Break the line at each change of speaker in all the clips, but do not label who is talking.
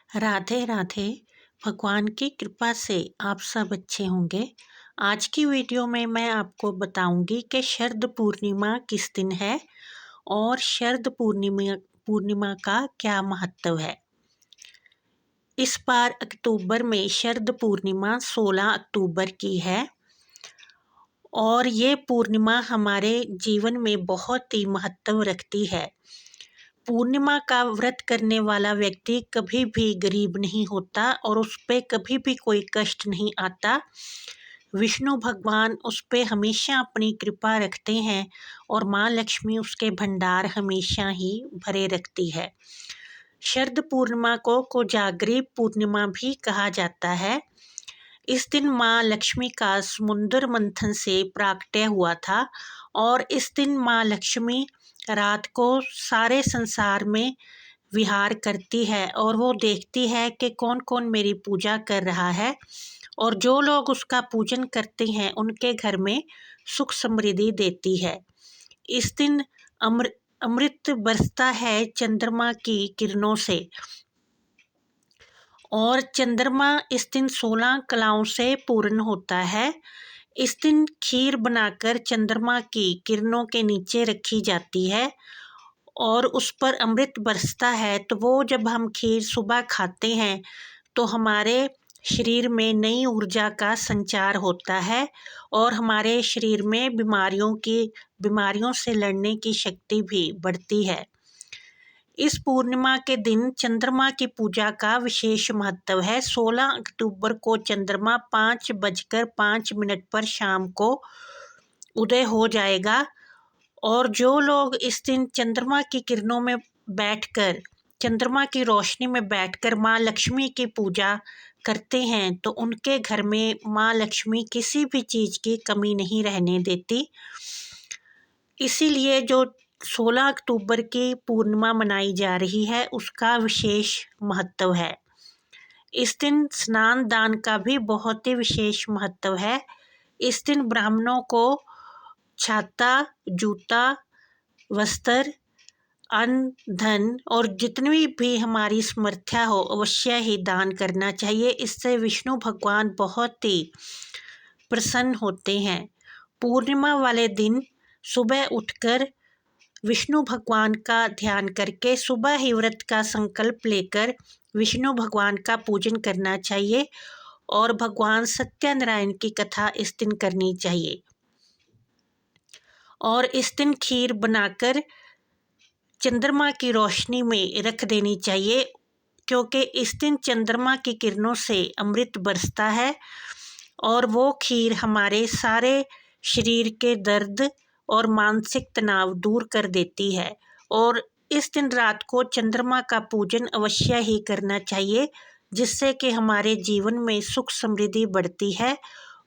राधे राधे। भगवान की कृपा से आप सब अच्छे होंगे। आज की वीडियो में मैं आपको बताऊंगी कि शरद पूर्णिमा किस दिन है और शरद पूर्णिमा का क्या महत्व है। इस बार अक्टूबर में शरद पूर्णिमा 16 अक्टूबर की है और ये पूर्णिमा हमारे जीवन में बहुत ही महत्व रखती है। पूर्णिमा का व्रत करने वाला व्यक्ति कभी भी गरीब नहीं होता और उस पे कभी भी कोई कष्ट नहीं आता। विष्णु भगवान उस पे हमेशा अपनी कृपा रखते हैं और माँ लक्ष्मी उसके भंडार हमेशा ही भरे रखती है। शरद पूर्णिमा को कोजागरी पूर्णिमा भी कहा जाता है। इस दिन माँ लक्ष्मी का समुद्र मंथन से प्राकट्य हुआ था और इस दिन माँ लक्ष्मी रात को सारे संसार में विहार करती है और वो देखती है कि कौन कौन मेरी पूजा कर रहा है और जो लोग उसका पूजन करते हैं उनके घर में सुख समृद्धि देती है। इस दिन अमृत बरसता है चंद्रमा की किरणों से और चंद्रमा इस दिन 16 कलाओं से पूर्ण होता है। इस दिन खीर बनाकर चंद्रमा की किरणों के नीचे रखी जाती है और उस पर अमृत बरसता है। तो वो जब हम खीर सुबह खाते हैं तो हमारे शरीर में नई ऊर्जा का संचार होता है और हमारे शरीर में बीमारियों से लड़ने की शक्ति भी बढ़ती है। इस पूर्णिमा के दिन चंद्रमा की पूजा का विशेष महत्व है। 16 अक्टूबर को चंद्रमा 5:05 पर शाम को उदय हो जाएगा और जो लोग इस दिन चंद्रमा की किरणों में बैठकर चंद्रमा की रोशनी में बैठकर माँ लक्ष्मी की पूजा करते हैं तो उनके घर में माँ लक्ष्मी किसी भी चीज़ की कमी नहीं रहने देती। इसीलिए जो 16 अक्टूबर की पूर्णिमा मनाई जा रही है उसका विशेष महत्व है। इस दिन स्नान दान का भी बहुत ही विशेष महत्व है। इस दिन ब्राह्मणों को छाता, जूता, वस्त्र, अन्न, धन और जितनी भी हमारी समर्थ्या हो अवश्य ही दान करना चाहिए। इससे विष्णु भगवान बहुत ही प्रसन्न होते हैं। पूर्णिमा वाले दिन सुबह उठकर विष्णु भगवान का ध्यान करके सुबह ही व्रत का संकल्प लेकर विष्णु भगवान का पूजन करना चाहिए और भगवान सत्यनारायण की कथा इस दिन करनी चाहिए और इस दिन खीर बनाकर चंद्रमा की रोशनी में रख देनी चाहिए क्योंकि इस दिन चंद्रमा की किरणों से अमृत बरसता है और वो खीर हमारे सारे शरीर के दर्द और मानसिक तनाव दूर कर देती है। और इस दिन रात को चंद्रमा का पूजन अवश्य ही करना चाहिए जिससे कि हमारे जीवन में सुख समृद्धि बढ़ती है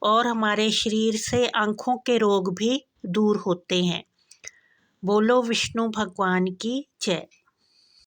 और हमारे शरीर से आँखों के रोग भी दूर होते हैं। बोलो विष्णु भगवान की जय।